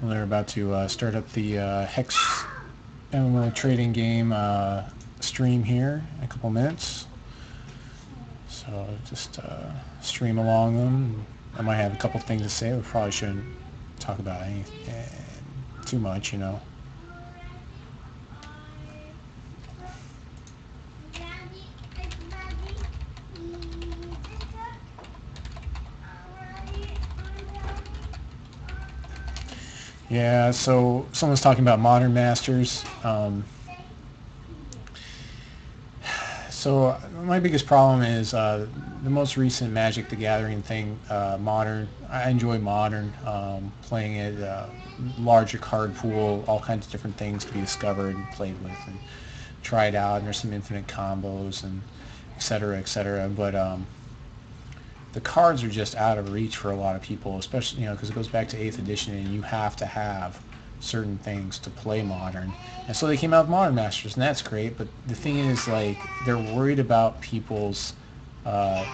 They're about to start up the HEX MMO trading game stream here in a couple minutes. So just stream along them. I might have a couple things to say. We probably shouldn't talk about anything too much, you know. Yeah, so someone's talking about Modern Masters. So my biggest problem is the most recent Magic the Gathering thing, Modern. I enjoy Modern, playing it, larger card pool, all kinds of different things to be discovered and played with and tried out, and there's some infinite combos and et cetera, et cetera. But the cards are just out of reach for a lot of people, especially, because it goes back to 8th edition and you have to have certain things to play Modern. And so they came out with Modern Masters, and that's great, but the thing is, like, they're worried about people's, what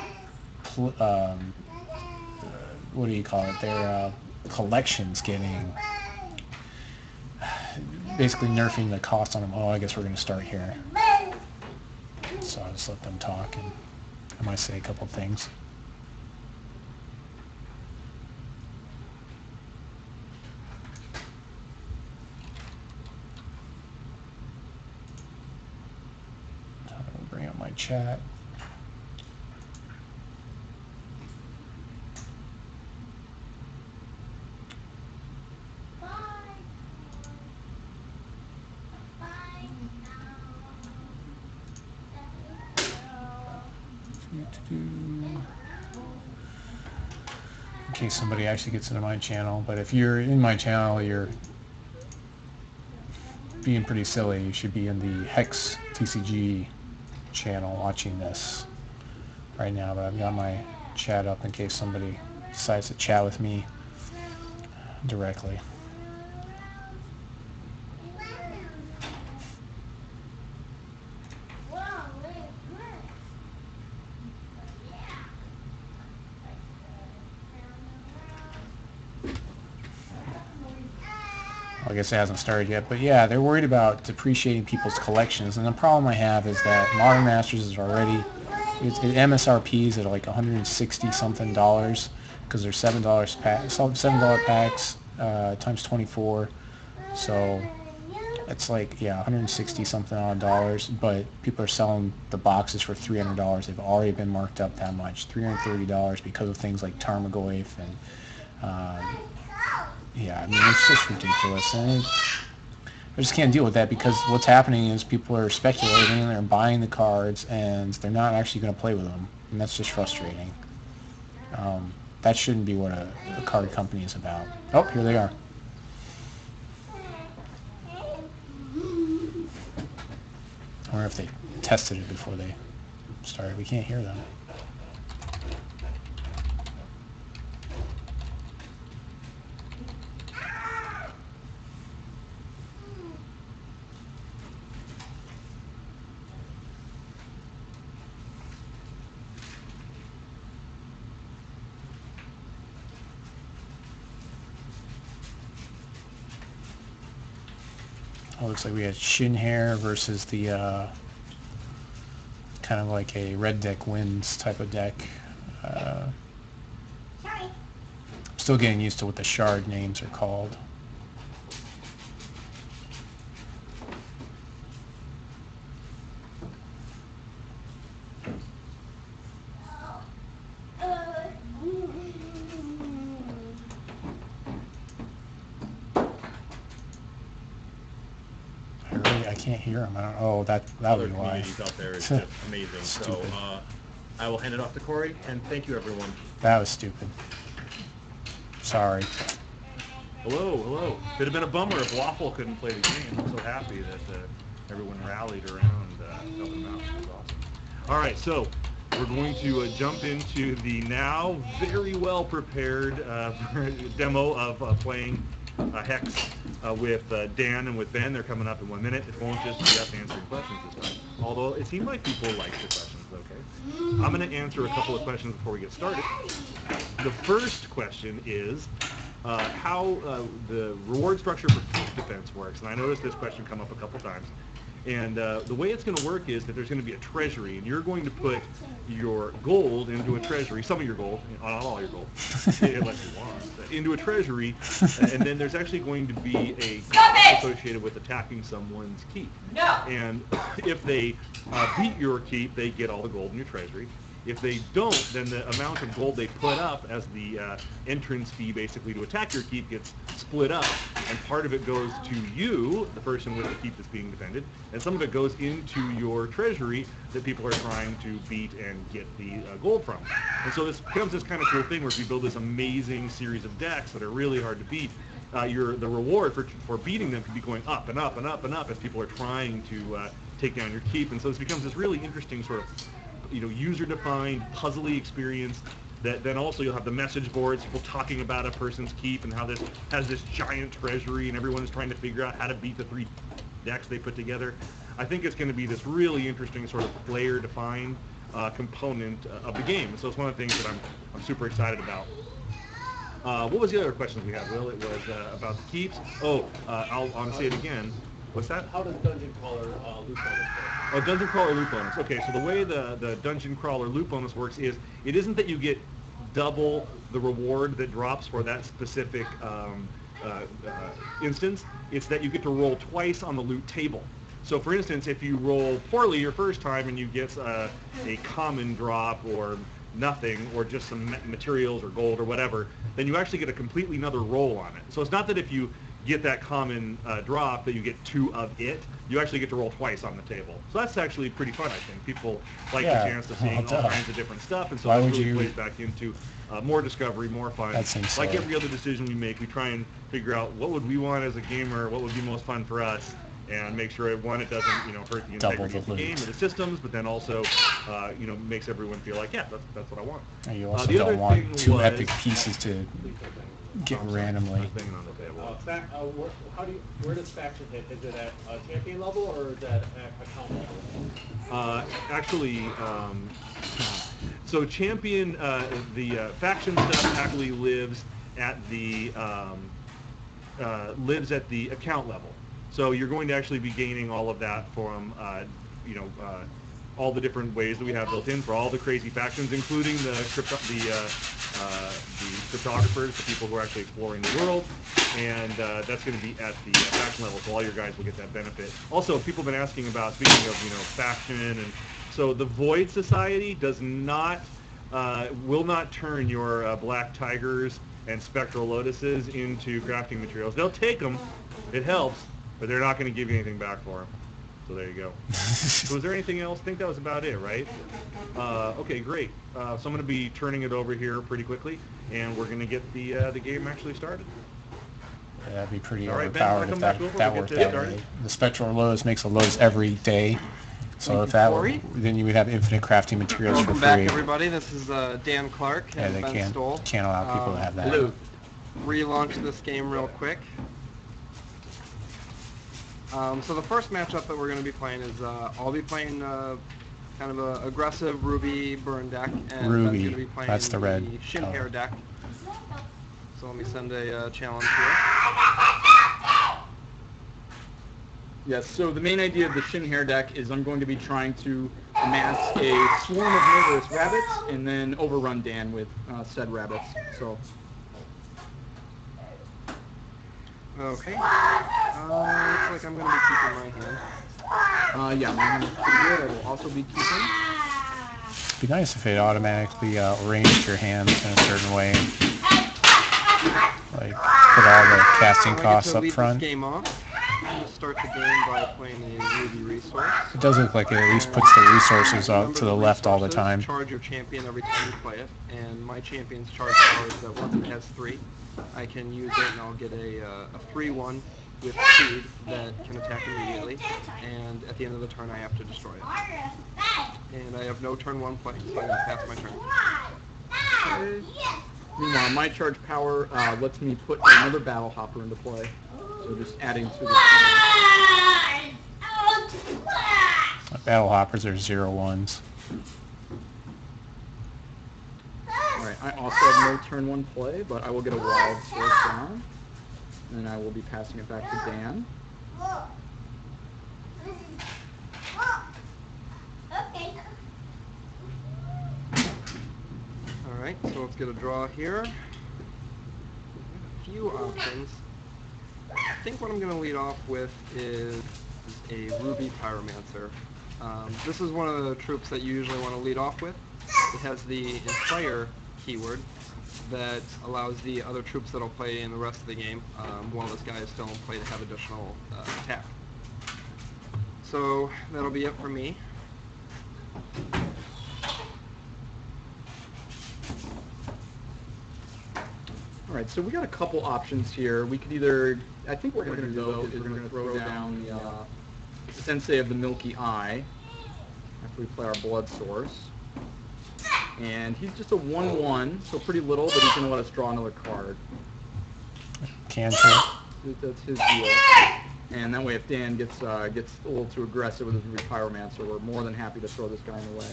do you call it, their collections getting, basically nerfing the cost on them. Oh, I guess we're going to start here. So I'll just let them talk, and I might say a couple things. Bring up my chat. In case somebody actually gets into my channel, but if you're in my channel, you're being pretty silly. You should be in the HEX TCG channel watching this right now, but I've got my chat up in case somebody decides to chat with me directly. I guess it hasn't started yet, but yeah, they're worried about depreciating people's collections, and the problem I have is that Modern Masters is already, it MSRPs at like $160 something because they're $7 packs times 24, so it's like, yeah, 160 something odd dollars, but people are selling the boxes for $300. They've already been marked up that much, $330, because of things like Tarmogoyf and yeah, I mean, it's just ridiculous, and I just can't deal with that, because what's happening is people are speculating and they're buying the cards and they're not actually going to play with them, and that's just frustrating. That shouldn't be what a card company is about. Oh, here they are. I wonder if they tested it before they started. We can't hear them. Oh, looks like we had Shin Hair versus the kind of like a red deck wins type of deck. I'm still getting used to what the shard names are called. I can't hear him. I don't. Oh, that would be why. Communities out there is just amazing. So I will hand it off to Corey, and thank you, everyone. That was stupid. Sorry. Hello. It'd have been a bummer if Waffle couldn't play the game. I'm so happy that everyone rallied around helping him out. It was awesome. All right, so we're going to jump into the now very well prepared demo of playing HEX with Dan and with Ben. They're coming up in 1 minute. It won't just be us answering questions this time. Although it seemed like people liked the questions, okay? I'm going to answer a couple of questions before we get started. The first question is, how the reward structure for keep defense works. And I noticed this question come up a couple times. And the way it's going to work is that there's going to be a treasury, and you're going to put your gold into a treasury, some of your gold, not all your gold, unless you want, into a treasury, and then there's actually going to be a cost associated with attacking someone's keep. No. And if they beat your keep, they get all the gold in your treasury. If they don't, then the amount of gold they put up as the entrance fee basically to attack your keep gets split up, and part of it goes to you, the person with the keep that's being defended, and some of it goes into your treasury that people are trying to beat and get the gold from. And so this becomes this kind of cool thing where if you build this amazing series of decks that are really hard to beat, the reward for beating them can be going up and up and up and up as people are trying to take down your keep. And so this becomes this really interesting sort of user-defined, puzzly experience that then also you'll have the message boards, people talking about a person's keep and how this has this giant treasury and everyone is trying to figure out how to beat the 3 decks they put together. I think it's going to be this really interesting sort of player-defined component of the game. So it's one of the things that I'm super excited about. What was the other questions we had, Will? It was about the keeps. I'll say it again. What's that? How does Dungeon Crawler loot bonus work? Oh, Dungeon Crawler loot bonus. Okay, so the way the Dungeon Crawler loot bonus works is it isn't that you get double the reward that drops for that specific instance. It's that you get to roll twice on the loot table. So for instance, if you roll poorly your first time and you get a common drop or nothing or just some materials or gold or whatever, then you actually get a completely another roll on it. So it's not that if you get that common drop that you get 2 of it, you actually get to roll twice on the table. So that's actually pretty fun, I think. People like the chance of seeing all kinds of different stuff, and so it really plays back into more discovery, more fun. Like every other decision we make, we try and figure out what would we want as a gamer, what would be most fun for us, and make sure, one, it doesn't hurt the integrity of the game or the systems, but then also makes everyone feel like, yeah, that's what I want. And you also don't want 2 epic pieces to get randomly. Where does faction hit? Is it at champion level or is that at account level? So champion, the faction stuff actually lives at the account level. So you're going to actually be gaining all of that from all the different ways that we have built in for all the crazy factions, including the cryptographers, the people who are actually exploring the world, and that's going to be at the faction level, so all your guys will get that benefit. Also, people have been asking about, speaking of faction, and so the Void Society does not, will not turn your Black Tigers and Spectral Lotuses into crafting materials. They'll take them, it helps, but they're not going to give you anything back for them. So there you go. So was there anything else? I think that was about it, right? Okay, great. So I'm going to be turning it over here pretty quickly, and we're going to get the game actually started. Yeah, that'd be pretty All right, Ben, overpowered if that worked out right. The Spectral Lotus makes a Lotus every day. So if that were, then you would have infinite crafting materials for free. Welcome back, everybody. This is Dan Clark and Ben can't Stoll. Can't allow people to have that. Hello. Relaunch this game real quick. So the first matchup that we're going to be playing is I'll be playing kind of an aggressive Ruby burn deck, and Ruby, Ben's going to be playing that's the red Shin color. Hair deck. So let me send a challenge here. Yes, so the main idea of the Shin Hair deck is I'm going to be trying to amass a swarm of murderous rabbits and then overrun Dan with said rabbits. So. Okay. Looks like I'm going to be keeping my hand. Yeah, my hand is pretty good. I will also be keeping. It'd be nice if it automatically arranged your hands in a certain way. Like, put all the casting costs up front. This game off. I'm going to start the game by playing a Ruby resource. It does look like it at least puts the resources up to the left all the time. Charge your champion every time you play it, and my champion's charge power is that once it has 3, I can use it and I'll get a 3/1 with speed that can attack immediately, and at the end of the turn I have to destroy it. And I have no turn 1 play, so I'm going to pass my turn. Okay. Meanwhile, my charge power lets me put another Battle Hopper into play. So just adding to the... Battle Hoppers are 0/1s. Alright, Alright, I also have no turn 1 play, but I will get a wild source down. And I will be passing it back to Dan. Alright, so let's get a draw here. A few options. I think what I'm going to lead off with is a Ruby Pyromancer. This is one of the troops that you usually want to lead off with. It has the Inspire keyword that allows the other troops that will play in the rest of the game, while this guy is still in play, to have additional attack. So that'll be it for me. Alright, so we got a couple options here. We could either, I think what we're going to do though is we're going to throw down the Sensei of the Milky Eye after we play our Blood Source. And he's just a 1/1, so pretty little, but he's going to let us draw another card. Cancel. That's his deal. And that way if Dan gets a little too aggressive with his Ruby Pyromancer, we're more than happy to throw this guy in the way.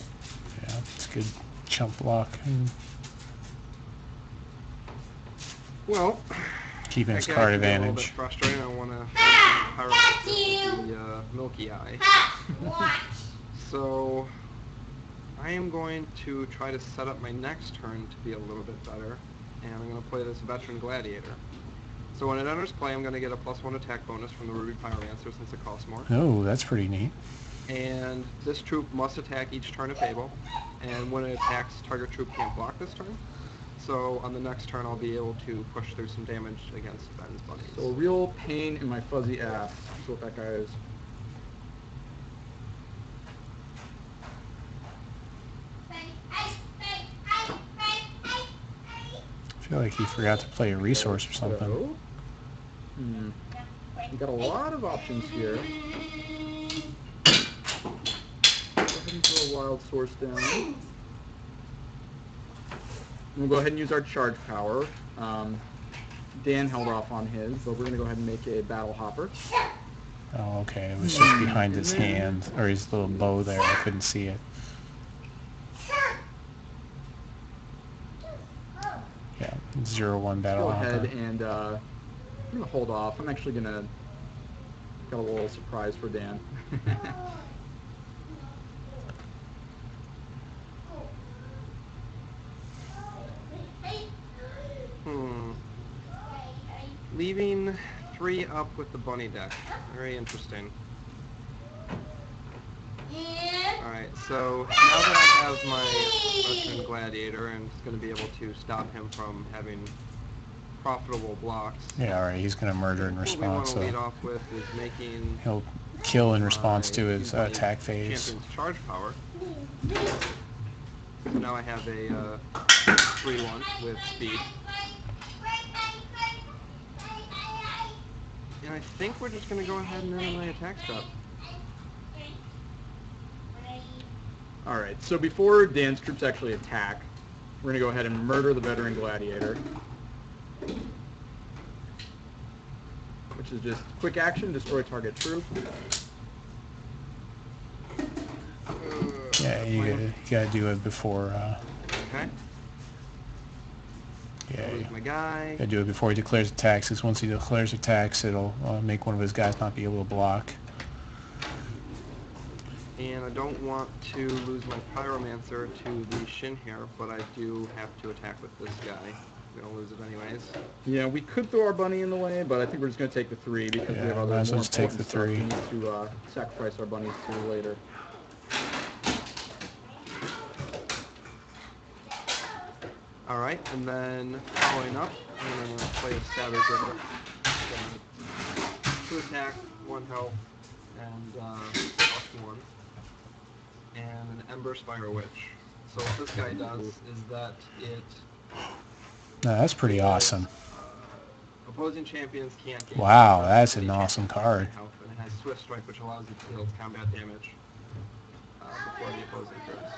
Yeah, it's good chump block. Well, Keeping his that card guy can get a little advantage. bit frustrating. I want to Pyromancer the Milky Eye. So I am going to try to set up my next turn to be a little bit better, and I'm going to play this Veteran Gladiator. So when it enters play, I'm going to get a +1 attack bonus from the Ruby Pyromancer since it costs more. Oh, that's pretty neat. And this troop must attack each turn if able, and when it attacks, target troop can't block this turn. So on the next turn, I'll be able to push through some damage against Ben's bunnies. So a real pain in my fuzzy ass is what that guy is. I feel like he forgot to play a resource or something. So, we got a lot of options here. Go ahead and throw a wild source down. We'll go ahead and use our charge power. Dan held off on his, but we're going to go ahead and make a battle hopper. Oh, okay. It was just behind his hand, or his little bow there. I couldn't see it. Yeah, 0-1 battle Go hopper. ahead and I'm going to hold off. I'm actually going to got a little surprise for Dan. Leaving 3 up with the bunny deck. Very interesting. Alright, so now that I have my Veteran Gladiator, I'm just going to be able to stop him from having profitable blocks. Yeah, alright, he's going to murder in What we want response, to lead so off with is making he'll kill in response to his my attack phase. champion's charge power. So now I have a 3/1 with speed. And I think we're just going to go ahead and enter my attack step. Alright, so before Dan's troops actually attack, we're going to go ahead and murder the Veteran Gladiator. Which is just quick action, destroy target troop. Yeah, you gotta do it before, Okay. yeah, Lose you my guy. gotta do it before he declares attacks, because once he declares attacks, it'll make one of his guys not be able to block. And I don't want to lose my Pyromancer to the Shin here, but I do have to attack with this guy. I'm going to lose it anyways. Yeah, we could throw our bunny in the way, but I think we're just going to take the 3 because we Yeah, have other might as well more just take important the stuff 3. we need to sacrifice our bunnies to later. Alright, and then following up, I'm going to play a Savage Ripper. 2 attack, 1 health, and +1. And an Ember Spire Witch. So what this guy does is that it... No, that's pretty awesome. Opposing champions can't gain... Wow, that's an any awesome champion card. health, and it has Swift Strike, which allows it to deal combat damage before the opposing troops.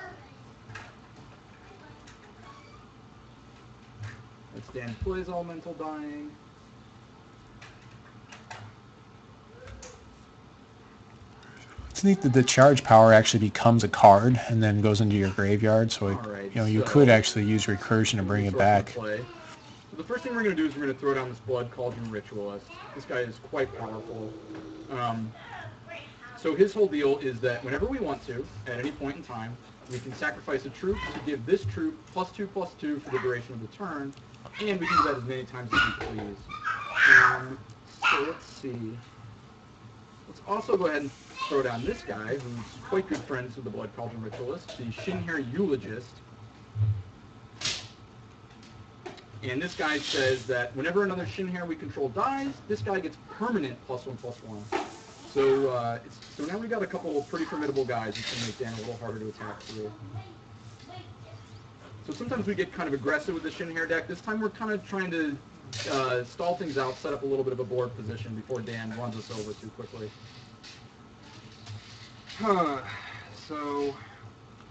Let's Dan plays Elemental Dying. It's neat that the charge power actually becomes a card and then goes into your graveyard. So it, All right, you so could actually use recursion to bring it resource in back. play. So the first thing we're going to do is we're going to throw down this Blood Cauldron Ritualist. This guy is quite powerful. So his whole deal is that whenever we want to, at any point in time, we can sacrifice a troop to give this troop +2/+2 for the duration of the turn, and we can do that as many times as we please. So let's see. Let's also go ahead and throw down this guy, who's quite good friends with the Blood Cauldron Ritualist, the Shinhair Eulogist. And this guy says that whenever another Shinhair we control dies, this guy gets permanent +1/+1. So now we've got a couple of pretty formidable guys who can make Dan a little harder to attack through. So sometimes we get kind of aggressive with the Shinhair deck. This time we're kind of trying to stall things out, set up a little bit of a board position before Dan runs us over too quickly. So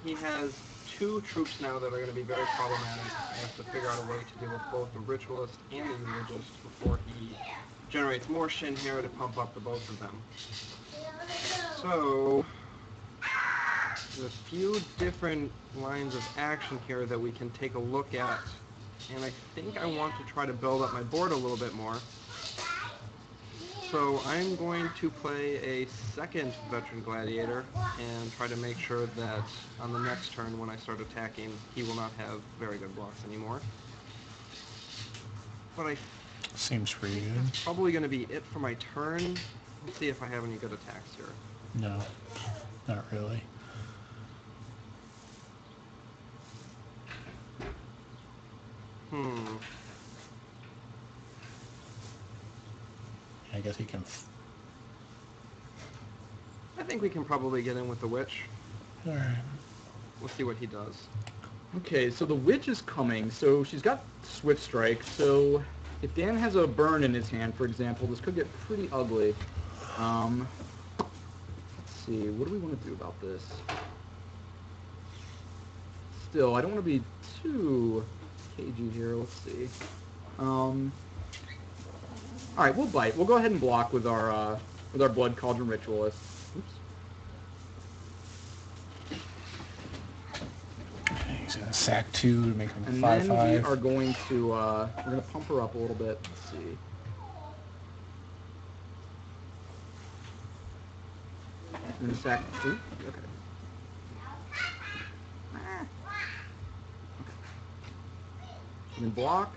he has 2 troops now that are going to be very problematic. I have to figure out a way to deal with both the Ritualist and the Eulogist before he generates more Shinhair to pump up the both of them. So there's a few different lines of action here that we can take a look at, and I think I want to try to build up my board a little bit more. So I'm going to play a second Veteran Gladiator and try to make sure that on the next turn when I start attacking, he will not have very good blocks anymore. But I Seems pretty think good. that's probably going to be it for my turn. Let's see if I have any good attacks here. No, not really. I guess he can. I think we can probably get in with the Witch. All right. We'll see what he does. Okay, so the Witch is coming. So she's got Swift Strike. So if Dan has a burn in his hand, for example, this could get pretty ugly. Let's see, what do we want to do about this? Still, I don't want to be too cagey here. Let's see. All right, we'll bite. We'll go ahead and block with our Blood Cauldron Ritualist. Oops. He's gonna sack 2 to make him And 5/5. then we are going to we're going to pump her up a little bit. Let's see. And then sack 2. Okay. And then block.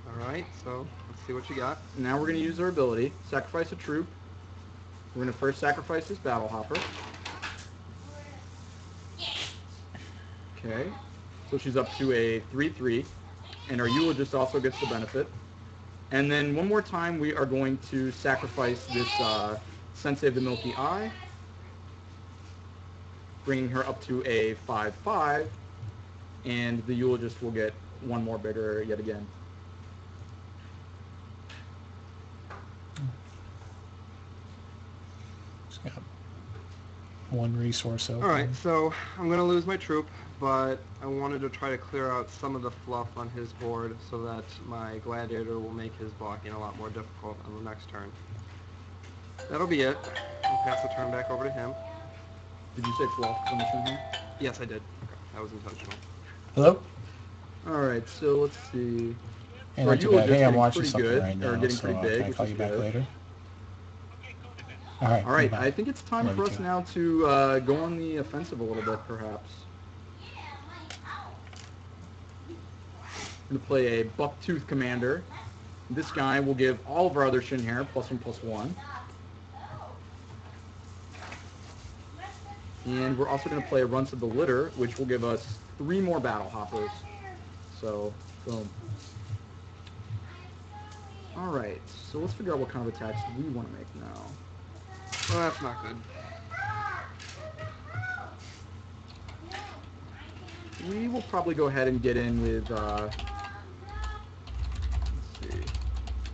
Alright, so let's see what you got. Now we're going to use our ability. Sacrifice a troop. We're going to first sacrifice this Battle Hopper. Okay. So she's up to a 3/3. And our Eulogist also gets the benefit. And then one more time we are going to sacrifice this Sensei of the Milky Eye, bringing her up to a 5/5. And the Eulogist will get one more bigger yet again. He's got 1 resource open. Alright, so I'm going to lose my troop, but I wanted to try to clear out some of the fluff on his board so that my Gladiator will make his blocking a lot more difficult on the next turn. That'll be it. I'll pass the turn back over to him. Did you say fluff on the turn here? Yes, I did. That was intentional. Hello? Alright, so let's see. Hey, Our not too bad. Eulogist Hey, I'm getting watching pretty something good, right now, or getting so pretty can big, I which call is you back good. later? All right. Alright, bye. I think it's time Love for you us too. now to go on the offensive a little bit, perhaps. I'm going to play a Bucktooth Commander. This guy will give all of our other Shinhair +1/+1. And we're also going to play a Runts of the Litter, which will give us 3 more Battle Hoppers. So, boom. Alright, so let's figure out what kind of attacks we want to make now. Well, that's not good. We will probably go ahead and get in with, let's see.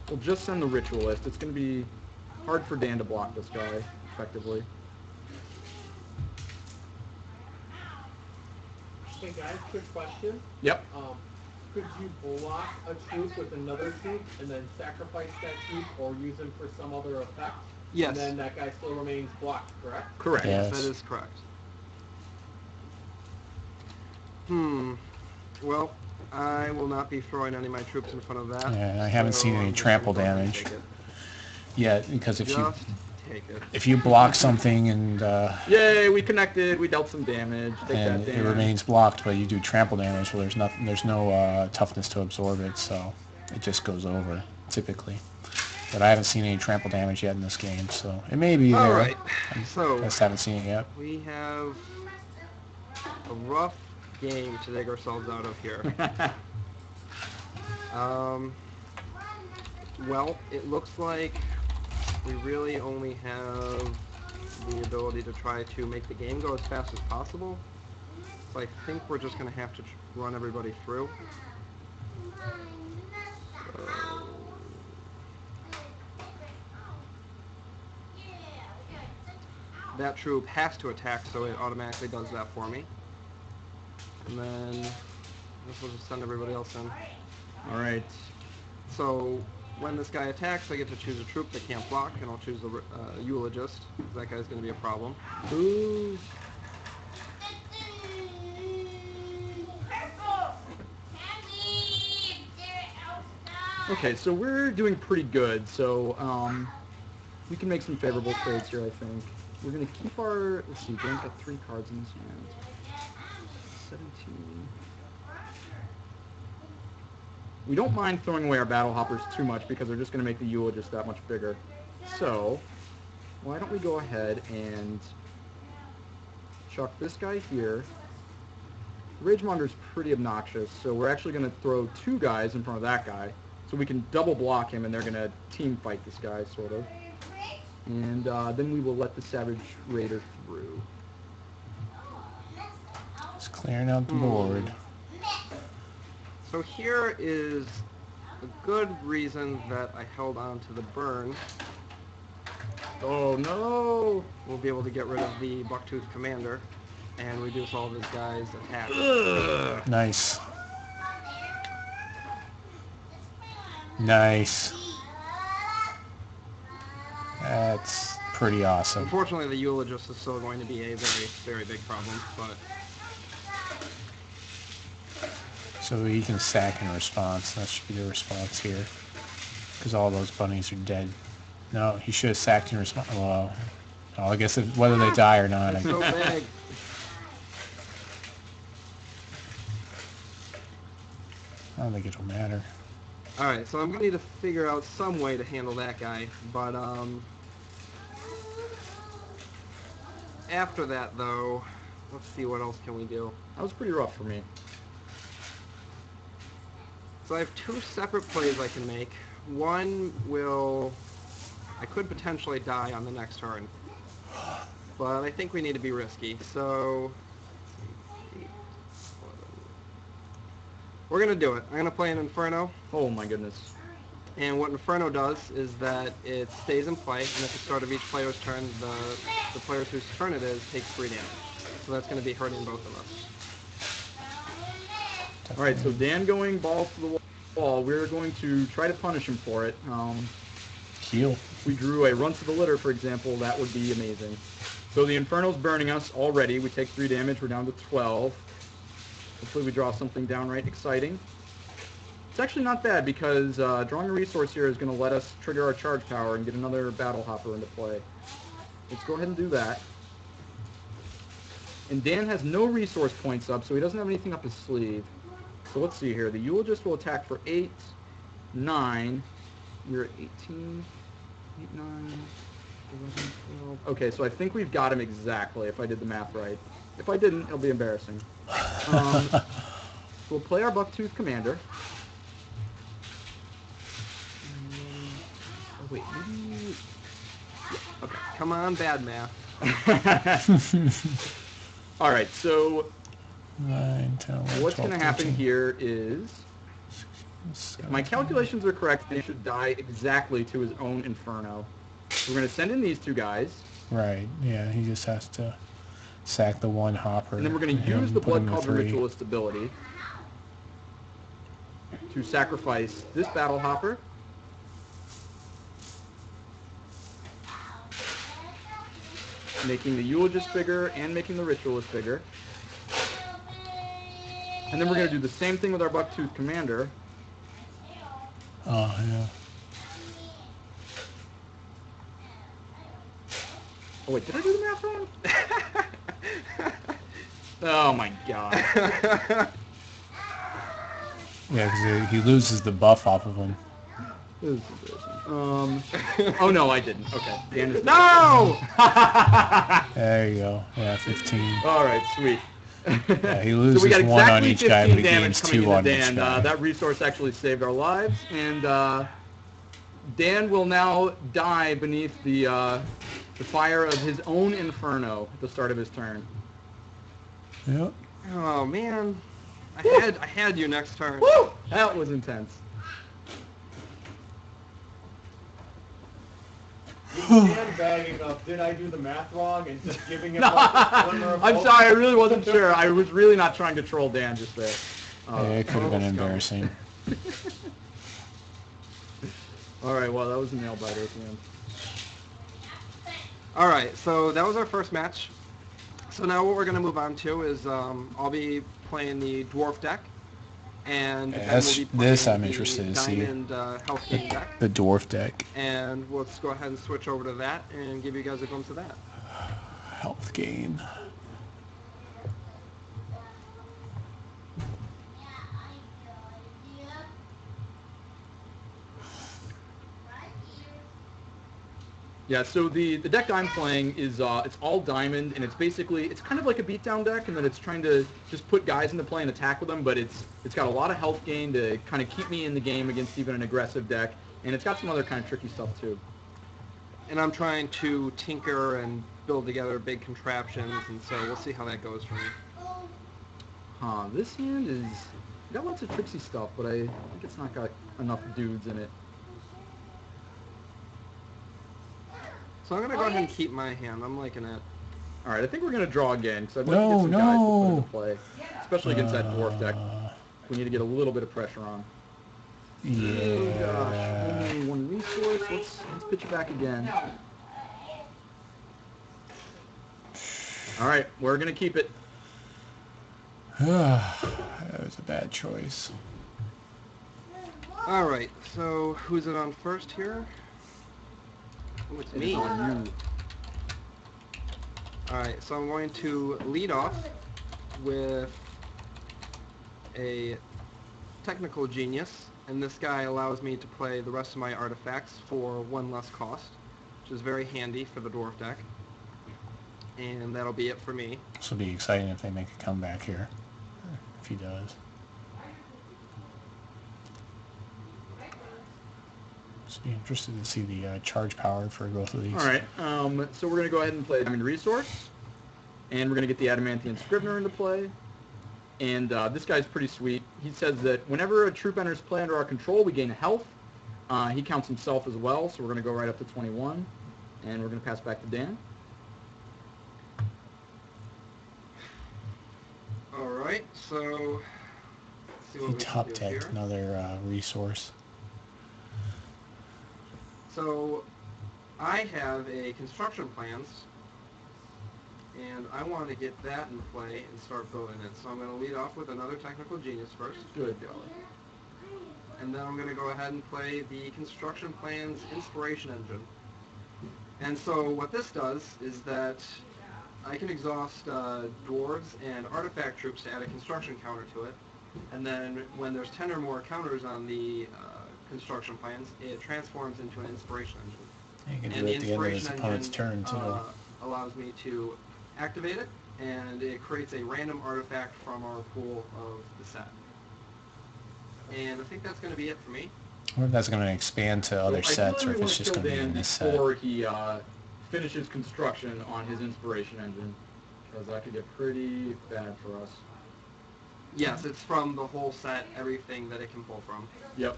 We'll just send the Ritualist. It's going to be hard for Dan to block this guy effectively. Hey guys, quick question. Yep. Could you block a troop with another troop and then sacrifice that troop or use them for some other effect? Yes. And then that guy still remains blocked, correct? Correct. Yes. That is correct. Well, I will not be throwing any of my troops in front of that. Yeah, I haven't seen any I'm just trample gonna go ahead and damage. take it. Yeah, because Just take it. if you block something and Yay, we connected. We dealt some damage. Take and that it damage. remains blocked, but you do trample damage, well, there's no toughness to absorb it, so it just goes over typically. But I haven't seen any trample damage yet in this game, so it may be All there. right. I So just haven't seen it yet. we have a rough game to dig ourselves out of here. Well, it looks like we really only have the ability to try to make the game go as fast as possible. So I think we're just going to have to run everybody through. That troop has to attack, so it automatically does that for me. And then this will just send everybody else in. All right. So when this guy attacks, I get to choose a troop that can't block, and I'll choose the Eulogist. That guy's going to be a problem. Ooh. Okay, so we're doing pretty good. So we can make some favorable trades here, I think. We're going to keep our... Let's see, Dan's got 3 cards in his hand. 17... We don't mind throwing away our battle hoppers too much because they're just going to make the Eulogist that much bigger. So, why don't we go ahead and chuck this guy here. Ragemonger's pretty obnoxious, so we're actually going to throw 2 guys in front of that guy so we can double block him and they're going to team fight this guy, sort of. And then we will let the Savage Raider through. Just clearing out the board. So here is a good reason that I held on to the burn. Oh no! We'll be able to get rid of the Bucktooth Commander and reduce all of his guys' attacks. Nice. Nice. That's pretty awesome. Unfortunately, the Eulogist is still going to be a very, very big problem, but... So he can sack in response. That should be the response here. Because all those bunnies are dead. No, he should have sacked in response. Well, I guess whether they die or not. It's so big. I don't think it'll matter. Alright, so I'm going to need to figure out some way to handle that guy, but after that, though, let's see what else can we do. That was pretty rough for me. So I have 2 separate plays I can make. One will... I could potentially die on the next turn. But I think we need to be risky, so... We're going to do it. I'm going to play an Inferno. Oh my goodness. And what Inferno does is that it stays in play, and at the start of each player's turn, the players whose turn it is takes 3 damage. So that's going to be hurting both of us. Alright, so Dan going balls to the wall. We're going to try to punish him for it. Heal. If we drew a run to the litter, for example, that would be amazing. So the Inferno's burning us already. We take 3 damage. We're down to 12. Hopefully we draw something downright exciting. It's actually not bad because drawing a resource here is going to let us trigger our charge power and get another battle hopper into play. Let's go ahead and do that. And Dan has no resource points up, so he doesn't have anything up his sleeve. So let's see here. The Eulogist will attack for 8, 9. You're at 18, 8, 9, 11, 12. Okay, so I think we've got him exactly, if I did the math right. If I didn't, it'll be embarrassing. We'll play our Bucktooth Commander. Oh, wait, maybe... Okay, come on, bad math. All right, so 9, 10, 11, what's 12, going to happen 13. here is, if my calculations are correct, he should die exactly to his own Inferno. We're going to send in these 2 guys. Right, yeah, he just has to sack the 1 hopper. And then we're going to use the put him Blood to Cauldron 3. Ritualist ability to sacrifice this battle hopper making the Eulogist bigger and making the Ritualist bigger. And then we're going to do the same thing with our Bucktooth Commander. Oh, yeah. Oh, wait, did I do the math wrong? Oh, my God. Yeah, because he loses the buff off of him. This is embarrassing. Oh, no, I didn't. Okay. Dan is... No! There you go. Yeah, 15. All right, sweet. Yeah, he So loses we got one on exactly each guy, but 15 he damage gains coming 2 into on each Dan. guy. That resource actually saved our lives, and Dan will now die beneath the fire of his own inferno at the start of his turn. Yep. Oh man, I had you next turn. Woo! That was intense. Sandbagging up. Did I do the math wrong and just giving him a glimmer of I'm hope? sorry, I really wasn't sure. I was really not trying to troll Dan just there. Yeah, it could have been embarrassing. All right, well, that was a nail biter at the end. All right, so that was our first match. So now what we're going to move on to is I'll be playing the Dwarf deck, and Yeah, Ben will be playing this I'm the interested to see. Diamond Health Gain deck. The Dwarf deck. And let's go ahead and switch over to that and give you guys a glimpse of that. Health gain. Yeah, so the deck I'm playing is it's all diamond, and it's kind of like a beatdown deck, and then it's trying to just put guys into play and attack with them, but it's got a lot of health gain to kind of keep me in the game against even an aggressive deck, and it's got some other kind of tricky stuff too. And I'm trying to tinker and build together big contraptions, and so we'll see how that goes for me. This hand is got lots of tricksy stuff, but I think it's not got enough dudes in it. So I'm going to go ahead and keep my hand. I'm liking it. All right, I think we're going to draw again, because I'd like to get some guys to put into play, especially against that dwarf deck. We need to get a little bit of pressure on. Yeah. Oh gosh, only one resource. Let's pitch it back again. All right, we're going to keep it. That was a bad choice. All right, so who's it on first here? Oh, it's me. On you. Alright, so I'm going to lead off with a Technical Genius, and this guy allows me to play the rest of my artifacts for 1 less cost, which is very handy for the Dwarf deck. And that'll be it for me. This will be exciting if they make a comeback here. If he does. Just be interested to see the charge power for both of these. All right, so we're going to go ahead and play Diamond Resource, and we're going to get the Adamantine Scrivener into play. And this guy's pretty sweet. He says that whenever a troop enters play under our control, we gain health. He counts himself as well, so we're going to go right up to 21. And we're going to pass back to Dan. Alright, so let's see what He we top can do decked here. another resource. So I have a construction plans, and I want to get that in play and start building it. So I'm going to lead off with another Technical Genius first. Good golly. And then I'm going to go ahead and play the Construction Plans Inspiration Engine. And so what this does is that I can exhaust dwarves and artifact troops to add a construction counter to it. And then when there's 10 or more counters on the construction plans, it transforms into an inspiration engine. You can And do the it at the end of his inspiration opponent's engine turn, too. allows me to activate it, and it creates a random artifact from our pool of the set. And I think that's going to be it for me. I wonder if that's going to expand to other sets, or if it's just going to be in this set. Before he finishes construction on his inspiration engine, because that could get pretty bad for us. Yes, it's from the whole set, everything that it can pull from. Yep.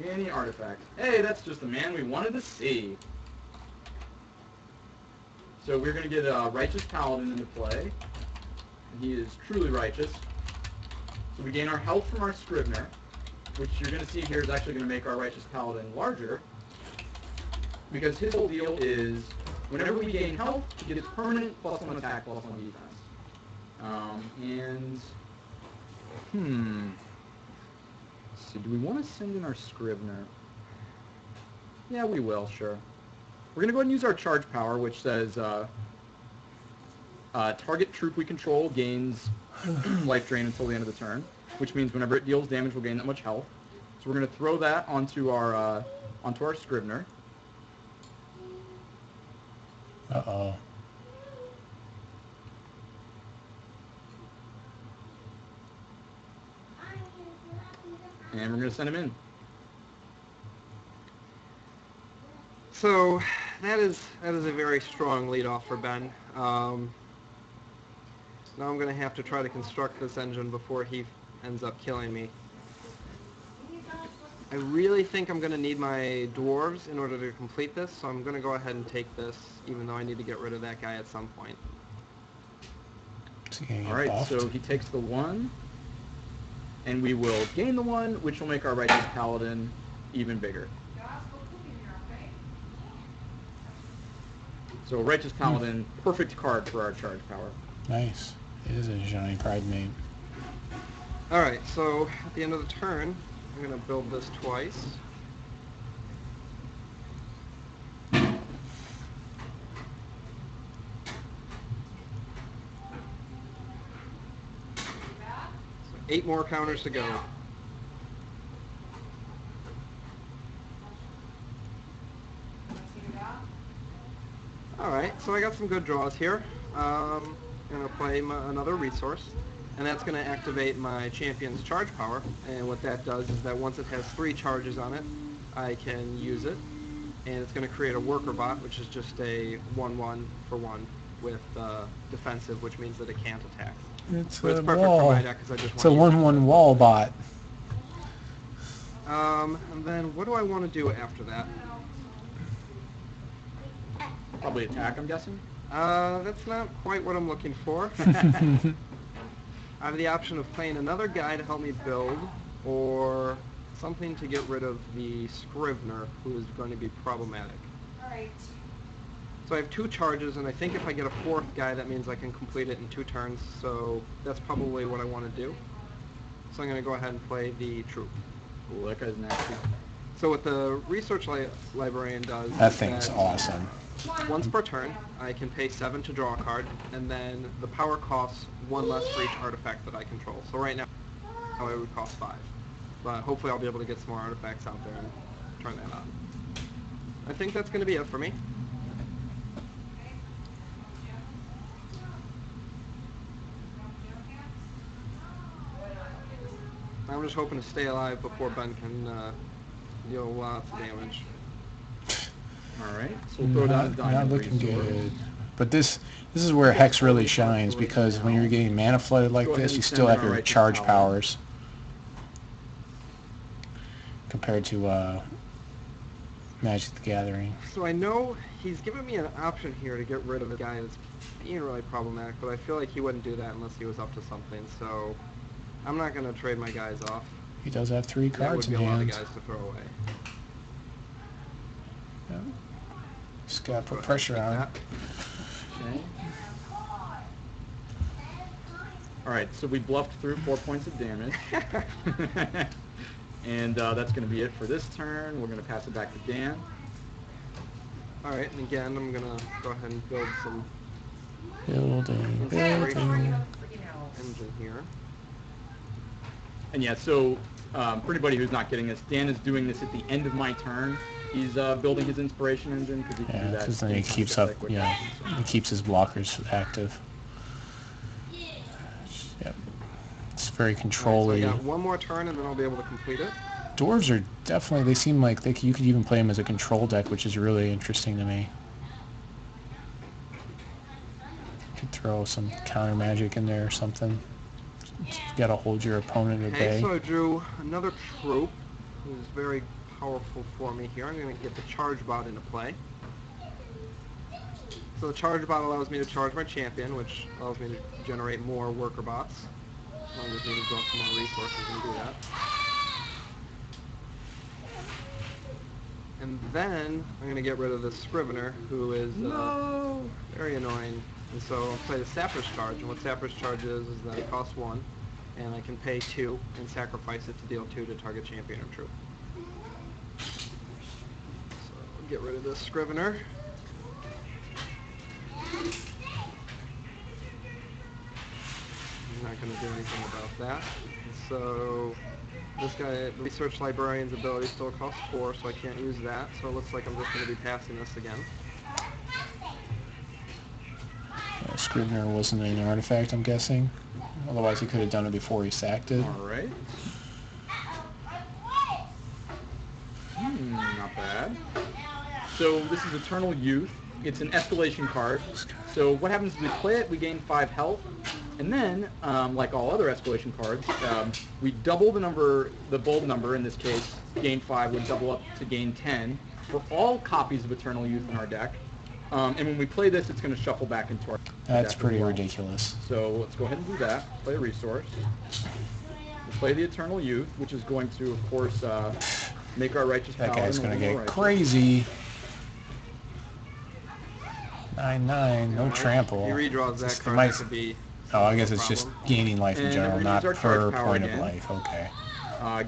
Any artifact. Hey, that's just the man we wanted to see. So we're going to get a Righteous Paladin into play. And he is truly righteous. So we gain our health from our Scrivener, which you're going to see here is actually going to make our Righteous Paladin larger. Because his whole deal is, whenever we gain health, it gets permanent +1 attack, +1 defense. Let's see, do we want to send in our Scrivener? Yeah, we will, sure. We're going to go ahead and use our charge power, which says target troop we control gains life drain until the end of the turn, which means whenever it deals damage, we'll gain that much health. So we're going to throw that onto our Scrivener. Uh-oh. And we're going to send him in. So that is a very strong lead off for Ben. Now I'm going to have to try to construct this engine before he ends up killing me. I really think I'm going to need my dwarves in order to complete this, so I'm going to go ahead and take this, even though I need to get rid of that guy at some point. Alright, so he takes the 1, and we will gain the 1, which will make our Righteous Paladin even bigger. So Righteous Paladin, perfect card for our charge power. Nice. It is a Johnny Pride mate. Alright, so at the end of the turn, I'm going to build this twice. So 8 more counters to go. Alright, so I got some good draws here. I'm going to play another resource, and that's going to activate my champion's charge power, and what that does is that once it has 3 charges on it, I can use it, and it's going to create a worker bot, which is just a 1/1 for 1 with defensive, which means that it can't attack. It's But a it's perfect wall. for my deck because I just It's a want to use 1/1 wall bot. And then what do I want to do after that? Probably attack, I'm guessing? That's not quite what I'm looking for. I have the option of playing another guy to help me build, or something to get rid of the Scrivener, who is going to be problematic. Alright. So I have 2 charges, and I think if I get a 4th guy, that means I can complete it in 2 turns, so that's probably what I want to do. So I'm going to go ahead and play the troop. Cool, that guy's nasty. So what the Research Librarian does That is thing's that awesome. once per turn, I can pay 7 to draw a card, and then the power costs 1 less for each artifact that I control. So right now, it would cost 5. But hopefully I'll be able to get some more artifacts out there and turn that on. I think that's going to be it for me. I'm just hoping to stay alive before Ben can deal lots of damage. Alright, so we'll throw down a Not diamond looking resource. good. But this is where Hex really shines, because when you're getting mana flooded like Go ahead this, and you send still in have our your Righteous charge Paladin. powers. Compared to Magic the Gathering. So I know he's given me an option here to get rid of a guy that's being really problematic, but I feel like he wouldn't do that unless he was up to something, so I'm not going to trade my guys off. He does have 3 That cards would in be a lot of hand. guys to throw away. Yeah. Just gotta Go put ahead pressure and on. take Okay. Alright, so we bluffed through 4 points of damage. And that's going to be it for this turn. We're going to pass it back to Dan. Alright, and again, I'm going to go ahead and build some Building, inspiration building. engine here. And yeah, so for anybody who's not getting this, Dan is doing this at the end of my turn. He's building his inspiration engine because he can Yeah, do that. because then he anytime keeps gets up, that quick you know, action, so. he keeps his blockers active. Yep. It's very Alright, so I controlly. got 1 more turn and then I'll be able to complete it. Dwarves are definitely, they seem like you could even play them as a control deck, which is really interesting to me. You could throw some counter magic in there or something. You gotta hold your opponent at Okay, bay. so I drew another troop, who's very powerful for me here. I'm going to get the charge bot into play. So the charge bot allows me to charge my champion, which allows me to generate more worker bots. I just need to draw some more resources and do that. And then I'm going to get rid of this Scrivener, who is very annoying. And so I'll play the Sapper's Charge, and what Sapper's Charge is that it costs 1, and I can pay 2 and sacrifice it to deal 2 to target champion or troop. So I'll get rid of this Scrivener. I'm not going to do anything about that. So this guy, the Research Librarian's ability still costs 4, so I can't use that. So it looks like I'm just going to be passing this again. Scrivener wasn't an artifact, I'm guessing. Otherwise he could have done it before he sacked it. Alright. Not bad. So this is Eternal Youth. It's an escalation card. So what happens is we play it, we gain 5 health, and then, like all other escalation cards, we double the number, the bold number, in this case, gain 5 would double up to gain 10 for all copies of Eternal Youth in our deck. And when we play this, it's going to shuffle back into our That's deck pretty as well. ridiculous. So let's go ahead and do that. Play a resource. We'll play the Eternal Youth, which is going to, of course, make our Righteous That Paladin guy's a going to little get more righteous. crazy. 9/9, no trample. He redraws that Just card, might- that could be Oh, I guess no it's just problem. gaining life in And general, we're gonna not use our per charge power point again. of life. Okay.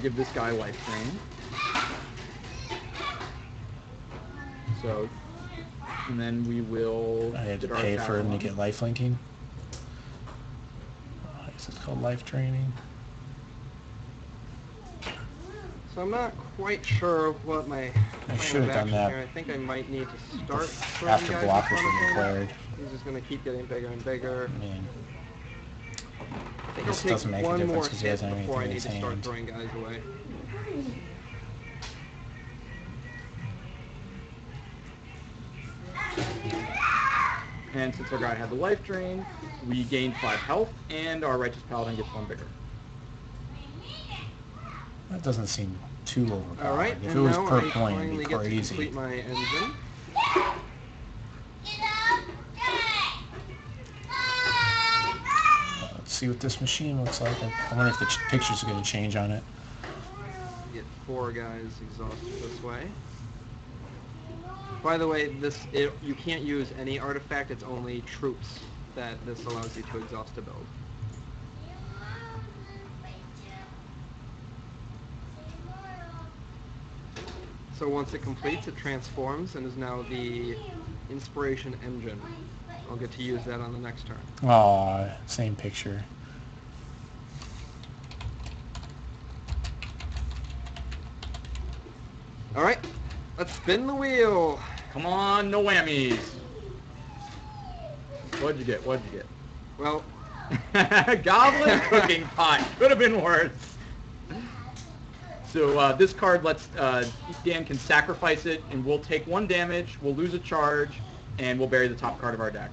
Give this guy life drain. So, and then we will I had to get our pay attack for him to on. get life linking. I guess it's called life training. So I'm not quite sure what my plan should of have done action that here. I think I might need to start throwing After guys in blockers front were of him. declared. He's just going to keep getting bigger and bigger. I mean, I think this I'll take doesn't make a one more difference 'cause he hit doesn't have before I anything need in to his start hand. throwing guys away. And since our guy had the life drain, we gain 5 health, and our Righteous Paladin gets 1 bigger. that doesn't seem too overpowered. All right, If and it was now per I point, finally it'd be get to crazy. complete my engine. Let's see what this machine looks like. I wonder if the pictures are going to change on it. Get 4 guys exhausted this way. By the way, you can't use any artifact, it's only troops that this allows you to exhaust a build. So once it completes, it transforms and is now the Inspiration Engine. I'll get to use that on the next turn. Aw, same picture. Alright, let's spin the wheel. Come on, no whammies. What'd you get? What'd you Well, get? Goblin Cooking Pot. Could have been worse. So this card lets Dan can sacrifice it, and we'll take 1 damage. We'll lose a charge, and we'll bury the top card of our deck.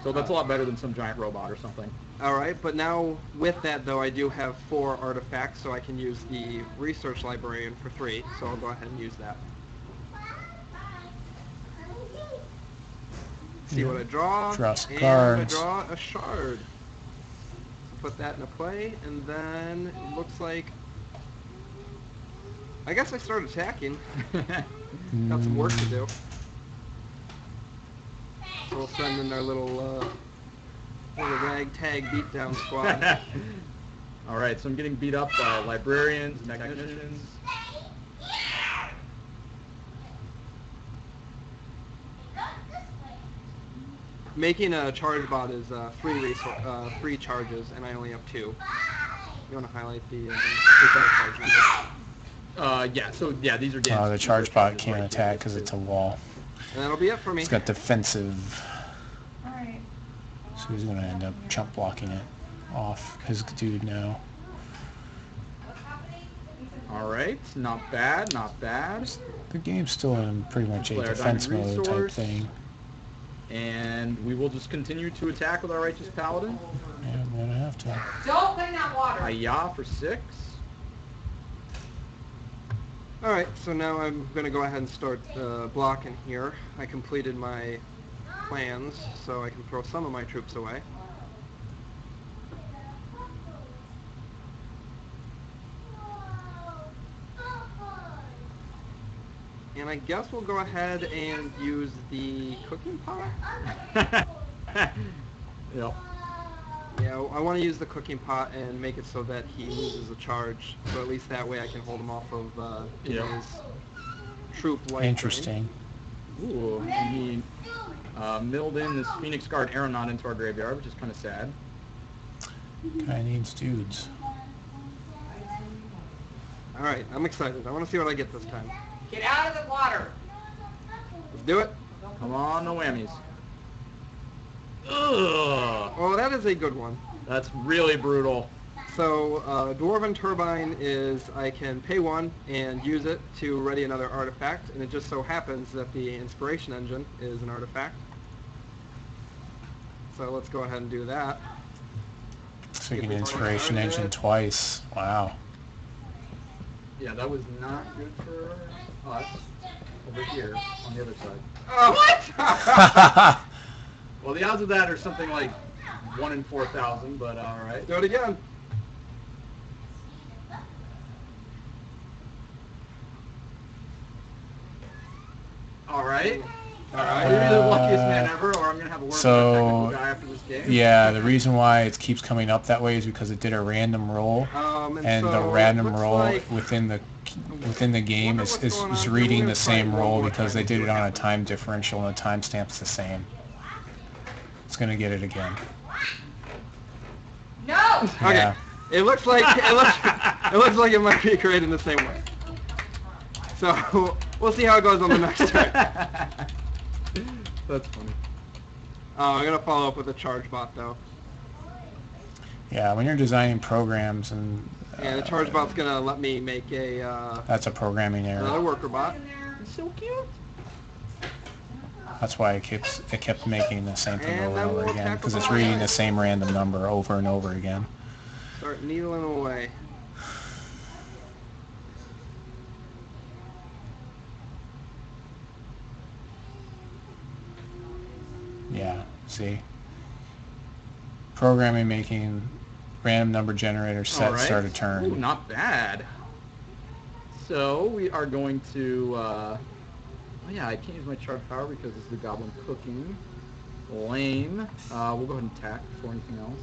So that's a lot better than some giant robot or something. alright, but now with that though, I do have 4 artifacts, so I can use the Research Librarian for 3, so I'll go ahead and use that. See what I draw, Draw some and cards. I draw a shard. Put that into play, and then it looks like... I guess I start attacking. Got some work to do. So we'll send in our little ragtag beatdown squad. All right, so I'm getting beat up by librarians, mechanicians. Making a charge bot is 3 charges, and I only have 2. You want to highlight the charge number? Yeah, so yeah, these are The charge bot can't attack because it's a wall. And that'll be it for me. It's got defensive, Alright. so he's going to end up chump blocking it off his dude now. All right, not bad, not bad. The game's still in pretty much a Play our defense diamond mode type resource. thing. And we will just continue to attack with our Righteous Paladin. Yeah, I'm going to have to. Don't put in that water. Hiya for 6. Alright, so now I'm going to go ahead and start blocking here. I completed my plans, so I can throw some of my troops away. And I guess we'll go ahead and use the cooking pot. Yep. Yeah, I want to use the cooking pot and make it so that he loses a charge. So at least that way I can hold him off of Yeah. his troop life drain. Interesting. Ooh, and he milled in this Phoenix Guard Aeronaut into our graveyard, which is kind of sad. Guy needs dudes. All right, I'm excited. I want to see what I get this time. Get out of the water. Let's do it. Come on, no whammies. Ugh, Oh, that is a good one. that's really brutal. So, Dwarven Turbine is I can pay 1 and use it to ready another artifact, and it just so happens that the Inspiration Engine is an artifact. So let's go ahead and do that. So you can Inspiration Engine twice. Wow. Yeah, that was not good for us over here on the other side. Oh, what? Well, the odds of that are something like 1 in 4,000, but all right. Do it again. All right. All Are you right. the luckiest man ever, or I'm gonna have a word with So- that technical guy after this game? Yeah, the reason why it keeps coming up that way is because it did a random roll, and so the it random looks roll like- within the game Wonder is, what's is, going is on. reading We're the gonna try same one roll more because they time did and it see what on a happens. time differential and the timestamp's the same. It's gonna get it again. No! Okay. Yeah. It looks like it looks like it might be created the same way. So we'll see how it goes on the next turn. That's funny. I'm gonna follow up with a charge bot though. Yeah, when you're designing programs and And the charge bot's gonna let me make a that's a programming another error. worker bot. It's so cute. That's why it kept making the same thing And over then and over we'll again tackle because it's the reading line. the same random number over and over again. Start needling away. Yeah, see? Programming making random number generator set All right. start a turn. Ooh, not bad. So we are going to. Oh yeah, I can't use my charge power because it's the goblin cooking. Lame. We'll go ahead and attack before anything else.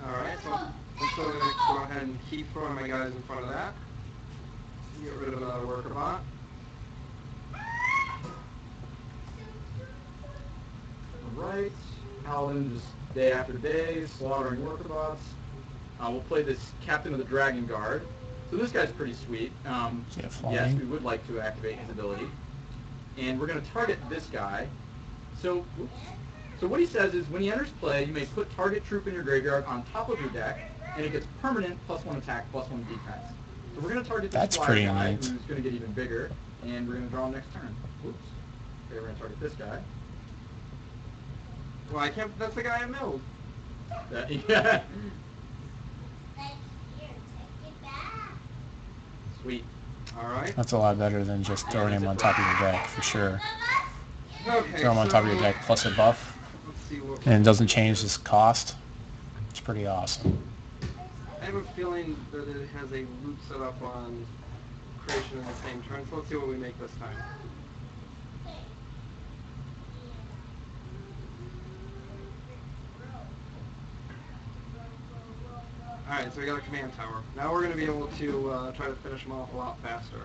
Alright, so I'm still gonna go ahead and keep throwing my guys in front of that. Get rid of another worker bot. Alright. Paladin just day after day, slaughtering worker bots. We'll play this Captain of the Dragon Guard. So this guy's pretty sweet. Is he a Yes, flying? we would like to activate his ability. And we're going to target this guy. So what he says is when he enters play, you may put target troop in your graveyard on top of your deck, and it gets permanent +1 attack, +1 defense. So we're going to target this That's fly pretty guy, neat. who's going to get even bigger, and we're going to draw him next turn. Oops. Okay, we're going to target this guy. Well, I can't. That's the guy I milled. Yeah. Sweet. Alright. That's a lot better than just throwing him on top of your deck, for sure. Okay. Throw him on top of your so deck plus a buff, Let's see what. and it doesn't change his cost. It's pretty awesome. I have a feeling that it has a loop set up on creation in the same turn, so let's see what we make this time. Alright, so we got a command tower. Now we're going to be able to try to finish them off a lot faster.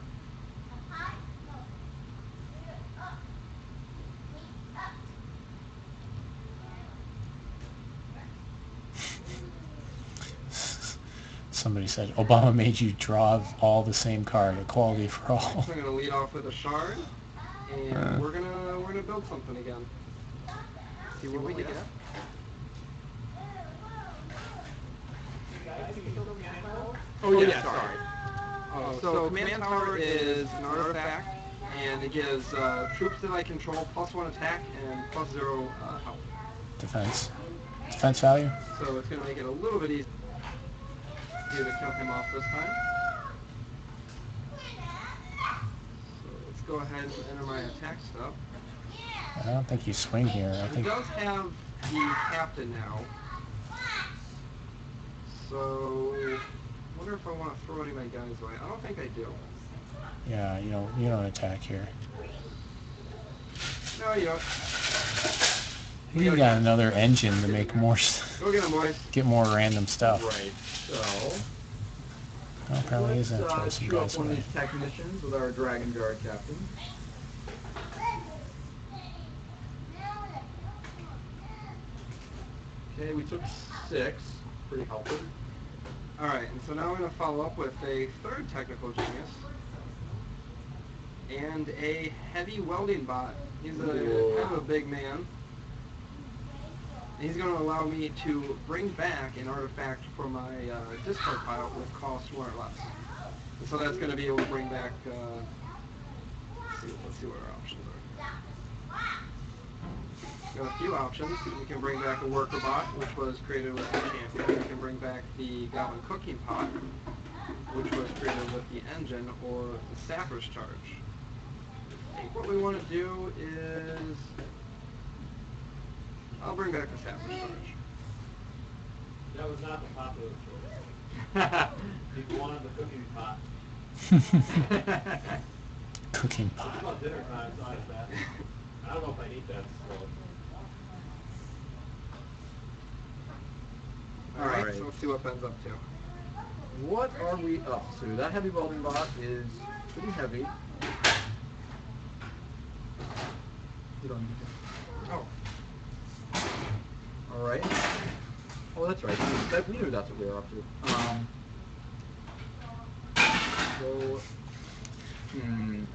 Somebody said Obama made you draw all the same card, equality for all. So I'm going to lead off with a shard, and we're gonna build something again. See what we get. Oh yeah, sorry. So command tower is an artifact, and it gives troops that I control +1 attack and +0 health. Defense. Defense value? So it's going to make it a little bit easier to kill him off this time. So let's go ahead and enter my attack stuff. I don't think you swing here. I He think does have the captain now. So, wonder if I want to throw any of my guys away. I don't think I do. Yeah, you don't attack here. No, you don't. You got another engine to make more, Go get him, boys. get more random stuff. Right. So Well, apparently let's isn't throw some chew up guys one of away. these technicians with our Dragon Guard captain. Okay, we took 6. Pretty healthy. Alright, and so now I'm going to follow up with a third technical genius. And a heavy welding bot. He's a kind of a big man. And he's going to allow me to bring back an artifact from my discard pile with cost 1 or less. And so that's going to be able to bring back, let's see what our options are. Got a few options. We can bring back a worker bot, which was created with the champion. We can bring back the goblin cooking pot, which was created with the engine, or the sapper's charge. I think what we want to do is, I'll bring back the sapper's charge. That was not the popular choice. People wanted the cooking pot. Cooking It's pot. about dinner time, so it's that. I don't know if I eat that still. Alright, Alright. so let's see what Ben's up to. What are we up to? That heavy welding bot is pretty heavy. You don't need to. Oh, Alright. Oh, that's right. We knew that's what we were up to. So,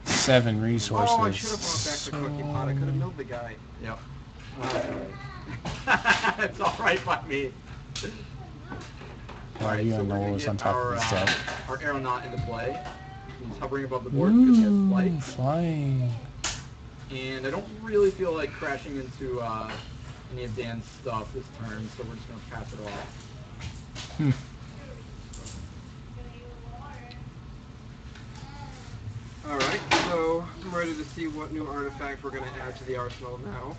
7 resources. oh, I should have brought back the cooking pot. I could have milled the guy. Yep. It's alright by me. Why are you so on the we're gonna lowest get on top of this deck? our aeronaut into play. He's hovering above the board because he has Ooh, flight. flying. And I don't really feel like crashing into any of Dan's stuff this turn, so we're just going to pass it off. Hmm. Alright, so I'm ready to see what new artifact we're going to add to the arsenal now.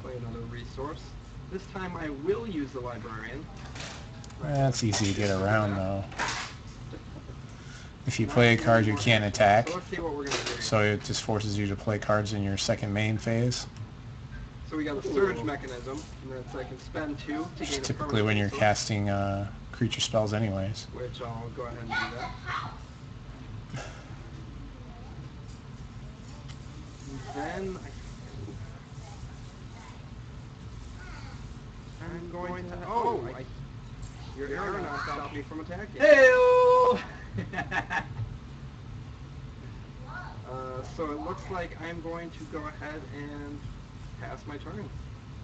Play another resource. This time I will use the librarian. That's easy to get around, though. If you play a card you can't attack, So let's see what we're going to do. so it just forces you to play cards in your second main phase, So we got a surge mechanism, and that's I can spend 2 to gain which a is typically permanent when you're resource, casting creature spells anyways. which I'll go ahead and do that. And then I'm going to... Oh! Your aeronaut stopped me from attacking. Hey-o! So it looks like I'm going to go ahead and pass my turn.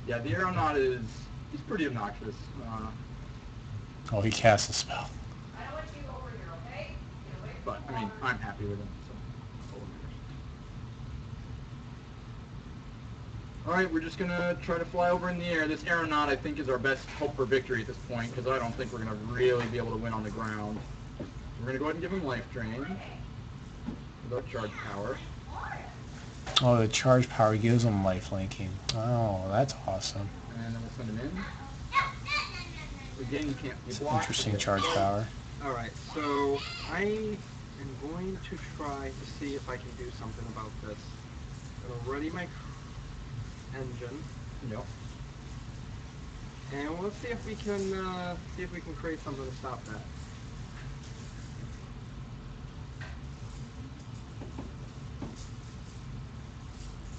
Yeah, the aeronaut he's pretty obnoxious. Oh, he casts a spell. I don't want you over here, okay? Get away from But, the I mean, water. I'm happy with him, so. Alright, we're just going to try to fly over in the air. This aeronaut, I think, is our best hope for victory at this point, because I don't think we're going to really be able to win on the ground. So we're going to go ahead and give him life drain. Without charge power. Oh, the charge power gives him life linking. Oh, that's awesome. And then we'll send him in. Again, you can't be It's blocked. interesting charge power. Alright, so I am going to try to see if I can do something about this. I'm going to ready my engine, Yep. and let's see if we can create something to stop that.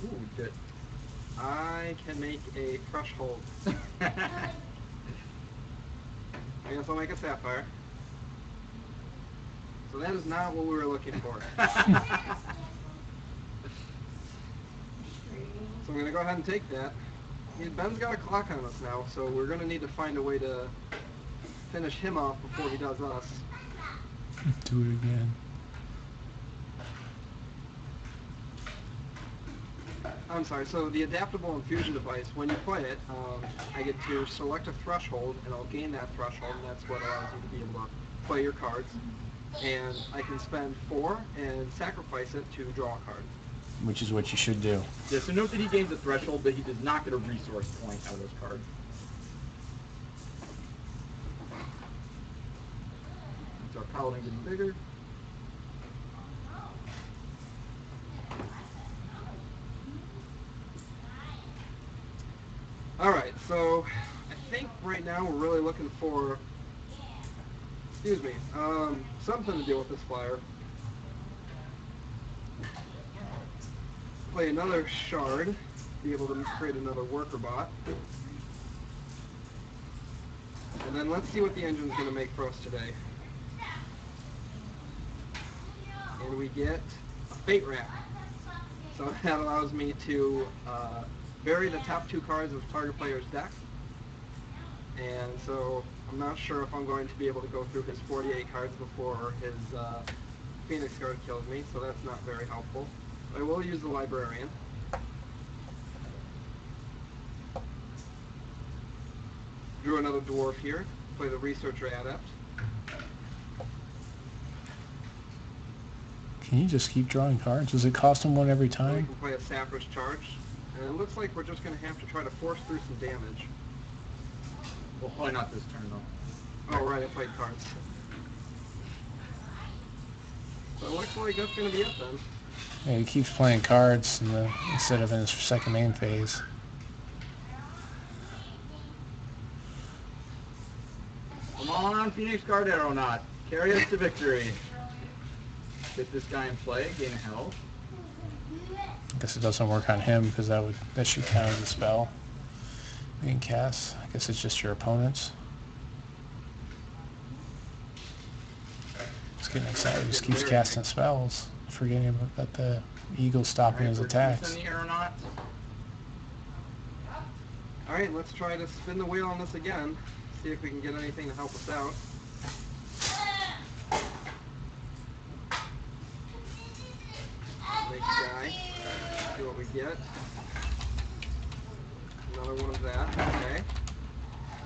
Ooh, good. I can make a threshold. I guess I'll make a sapphire. So that is not what we were looking for. So I'm going to go ahead and take that. Ben's got a clock on us now, so we're going to need to find a way to finish him off before he does us. Do it again. I'm sorry, so the adaptable infusion device, when you play it, I get to select a threshold, and I'll gain that threshold, and that's what allows you to be able to play your cards. And I can spend 4 and sacrifice it to draw a card. Which is what you should do. Yeah, so note that he gains a threshold, but he does not get a resource point out of those cards. our paladin getting bigger. Alright, so I think right now we're really looking for, excuse me, something to deal with this flyer. Play another shard, be able to create another worker bot. And then let's see what the engine's going to make for us today. And we get a Fate Rack. So that allows me to vary the top 2 cards of target player's deck. And so I'm not sure if I'm going to be able to go through his 48 cards before his Phoenix Guard kills me, so that's not very helpful. I will use the Librarian. Drew another Dwarf here, play the Researcher Adept. Can you just keep drawing cards? Does it cost him one every We time? can play a Sapphire's Charge. And it looks like we're just going to have to try to force through some damage. Well, probably not this turn, though. Oh, right, I played cards. So it looks like that's going to be it then. Yeah, he keeps playing cards instead of in his second main phase. Come on, Phoenix Guard Aeronaut. Carry us to victory. Get this guy in play, gain health. I guess it doesn't work on him because that should count as a spell. You can cast. I guess it's just your opponents. Just getting excited. Just keeps casting spells, forgetting about the eagle stopping his attacks. Send the Aeronaut. Alright, let's try to spin the wheel on this again. See if we can get anything to help us out. Make guy. See what we get. Another one of that. Okay.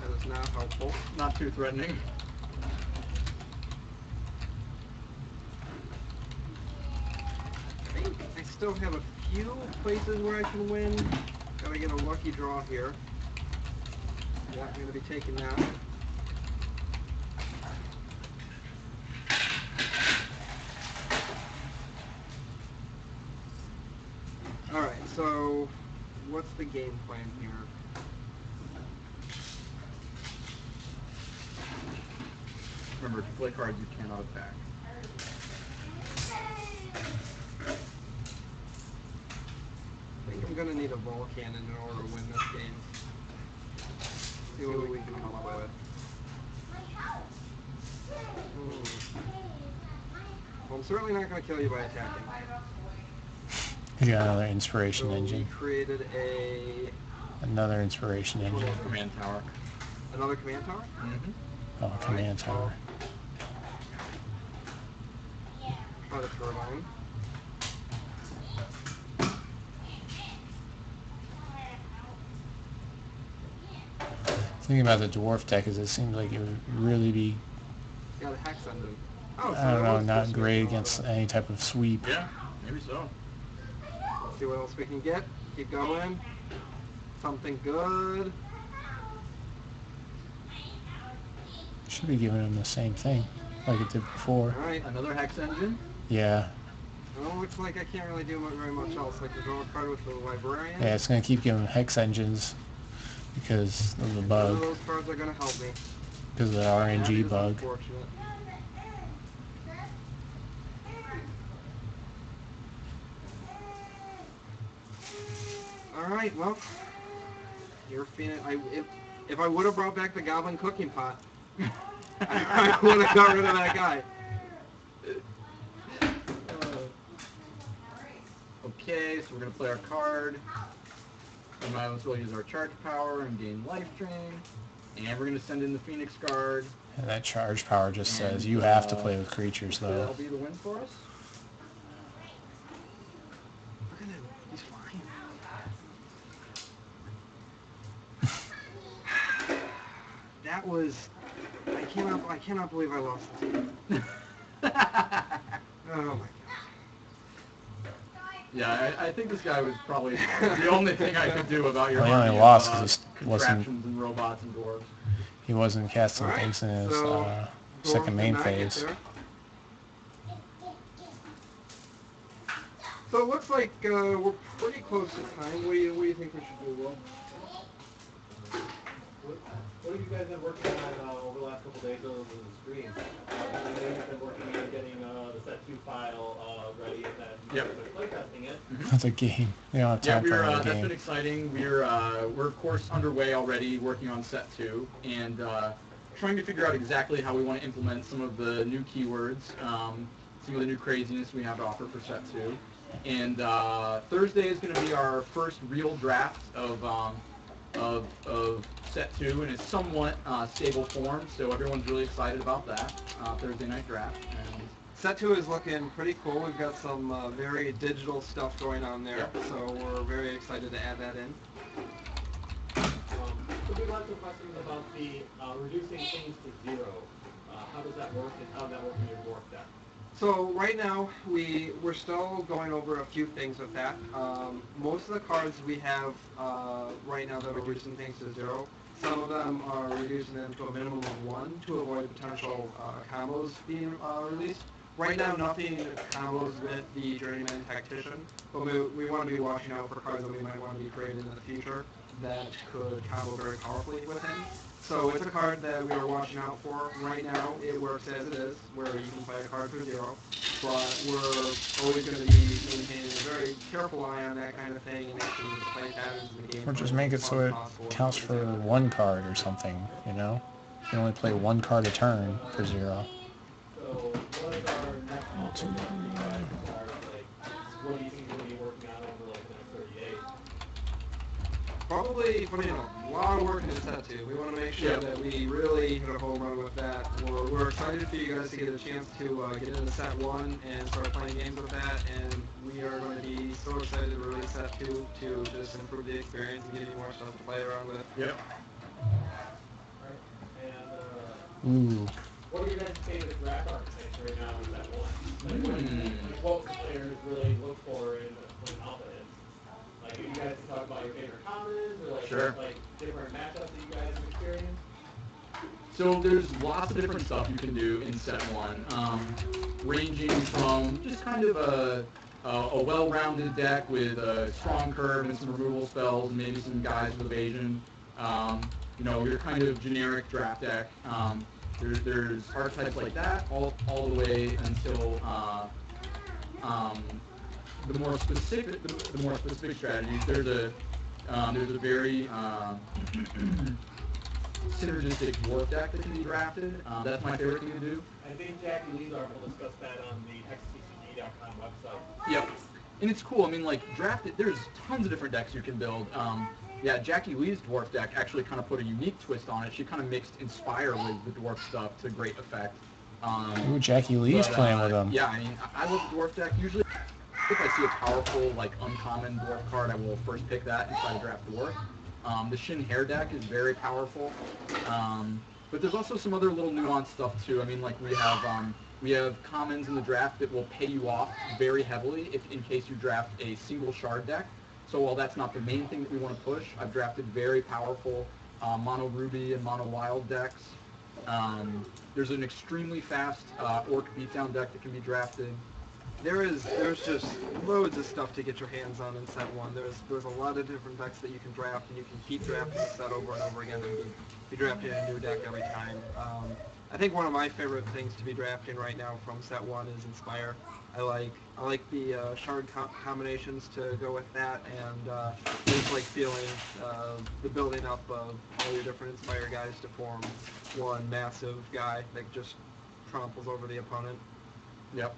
That is not helpful. Not too threatening. I think I still have a few places where I can win. Gotta get a lucky draw here. Yeah, I'm gonna be taking that. Alright, so what's the game plan here? Remember, if you play cards, you cannot attack. I think I'm gonna need a Volcannon in order to win this game. See what we can come up with. Well, I'm certainly not gonna kill you by attacking. You got another inspiration So engine. we created Another inspiration engine. Command tower. another command tower? Mm-hmm. Oh, command tower. Try the turbine. Thinking about the dwarf deck is it seems like it would really be, Got a hex engine. Oh, so I don't that know, was not just great making all against that. any type of sweep. Yeah, maybe so. Let's see what else we can get. Keep going. Something good. Should be giving him the same thing like it did before. Alright. Another hex engine. Yeah. Well, looks like I can't really do very much else. I can draw a card with the Librarian. Yeah, it's going to keep giving him hex engines because of the None of bug, those cards are going to help me. because of the That RNG is bug. unfortunate. Alright, well, you're feeling. If I would have brought back the Goblin Cooking Pot, I would have got rid of that guy. Okay, so we're going to play our card. We might as well use our charge power and gain life drain. And we're going to send in the Phoenix Guard. And that charge power just says And, you have to play with creatures That'll though. be the win for us. Look at him. He's fine. That was. I cannot believe I lost this game. Oh my god. Yeah, I think this guy was probably the only thing I could do about your Well, he only army lost of, 'cause he wasn't- contraptions and robots and dwarves. He wasn't casting Alright, things in his so second main did not get phase. there. So it looks like we're pretty close to time. What do you think we should do, Will? What have you guys been working on over the last couple of days over the screen? I know you've been working on getting the set 2 file ready and then Yep. playtesting it. That's a game. They don't have Yeah, time for another that's been game. exciting. We're of course underway already, working on set 2, and trying to figure out exactly how we want to implement some of the new keywords, some of the new craziness we have to offer for set 2. And Thursday is going to be our first real draft of set 2 in a somewhat stable form. So everyone's really excited about that Thursday night draft. And Set 2 is looking pretty cool. We've got some very digital stuff going on there, so we're very excited to add that in. So we have some questions about the reducing things to 0. How does that work and how does that work in your dwarf deck? So right now we're still going over a few things with that. Most of the cards we have right now that are reducing things to 0. Some of them are reducing them to a minimum of 1 to avoid potential combos being released. Right now, nothing combos with the Journeyman Tactician, but we want to be watching out for cards that we might want to be creating in the future that could combo very powerfully with him. So it's a card that we are watching out for. Right now, it works as it is, where you can play a card for 0, but we're always going to be maintaining a very careful eye on that kind of thing and making play patterns in the game. Or just make it so it counts for 1 card or something, you know? You can only play 1 card a turn for 0. So what is our next what do you think we're going to be working on over like the next 30 days? Probably putting a lot of work into set 2. We want to make sure that we really hit a home run with that. We're excited for you guys to get a chance to get into set 1 and start playing games with that, and we are going to be so excited to release set 2 to just improve the experience and give you more stuff to play around with. Yep. And Ooh. what are your guys' favorite draft archetypes right now in set 1? What players really look for in confidence? Like, you guys can talk about your favorite commons or like different matchups that you guys have experienced. So there's lots of different stuff you can do in set 1, ranging from just kind of a well-rounded deck with a strong curve and some removal spells and maybe some guys with evasion. Your kind of generic draft deck. There's archetypes like that all the way until the more specific strategies. There's a very synergistic dwarf deck that can be drafted. That's my favorite thing to do. I think Jackie Leazar will discuss that on the HEXTCG.com website. Yep. And it's cool. I mean, like, there's tons of different decks you can build. Jackie Lee's dwarf deck actually kind of put a unique twist on it. She kind of mixed Inspire with the dwarf stuff to great effect. Ooh, Jackie Lee's playing with them. Yeah, I mean, I love the dwarf deck. Usually, if I see a powerful, like, uncommon dwarf card, I will first pick that and try to draft dwarf. The Shin Hair deck is very powerful. But there's also some other little nuanced stuff, too. I mean, like, we have commons in the draft that will pay you off very heavily in case you draft a single shard deck. So while that's not the main thing that we want to push, I've drafted very powerful mono ruby and mono wild decks. There's an extremely fast orc beatdown deck that can be drafted. There's just loads of stuff to get your hands on in set 1. There's a lot of different decks that you can draft, and you can keep drafting the set over and over again and be drafting a new deck every time. I think one of my favorite things to be drafting right now from set 1 is Inspire. I like the shard combinations to go with that, and just like feeling the building up of all your different Inspire guys to form one massive guy that just tramples over the opponent. Yep.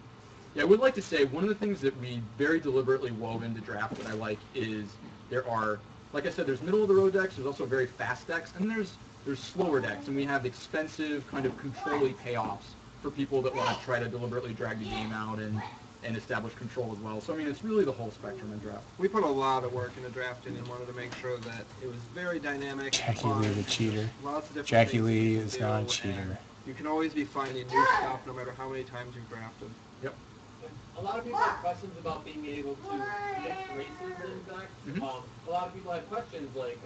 Yeah, I would like to say one of the things that we very deliberately wove into draft that I like is there are, like I said, there's middle-of-the-road decks, there's also very fast decks, and there's slower decks, and we have expensive kind of control-y payoffs for people that want to try to deliberately drag the game out and establish control as well. So, I mean, it's really the whole spectrum in draft. We put a lot of work into drafting and wanted to make sure that it was very dynamic. Jackie Lee, the cheater. Lots of different Jackie things that Lee you can is do, not a and cheater. You can always be finding new stuff no matter how many times you've drafted. Yep. A lot of people have questions about being able to mix races in decks. A lot of people have questions like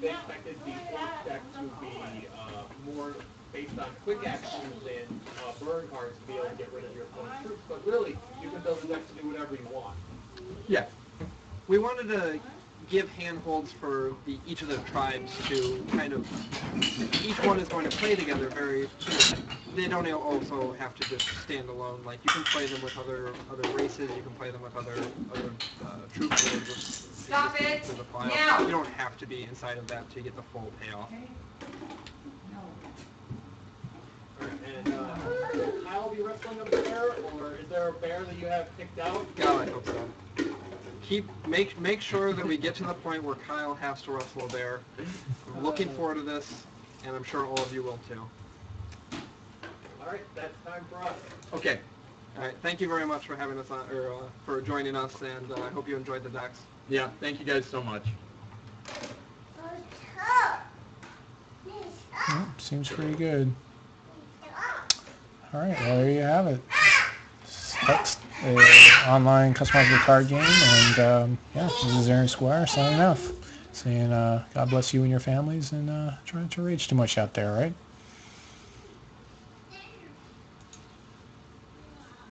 they expected the orc deck deck to be more based on quick actions and burn cards to be able to get rid of your opponent's troops. But really, you can build a deck to do whatever you want. Yeah. We wanted to give handholds for each of the tribes to kind of, each one is going to play together very, they don't also have to just stand alone. Like, you can play them with other races, you can play them with other troops that are just Stop existing it through the file. now. You don't have to be inside of that to get the full payoff. And will Kyle be wrestling a bear, or is there a bear that you have picked out? God, I hope so. Make sure that we get to the point where Kyle has to wrestle a bear. I'm looking forward to this, and I'm sure all of you will too. All right, that's time for us. Okay. All right, thank you very much for having us on, or for joining us, and I hope you enjoyed the decks. Yeah. Thank you guys so much. Seems pretty good. All right, well, there you have it. HEX, online customizable card game, and yeah, this is Aaron Squire signing off, saying God bless you and your families, and trying to rage too much out there, right?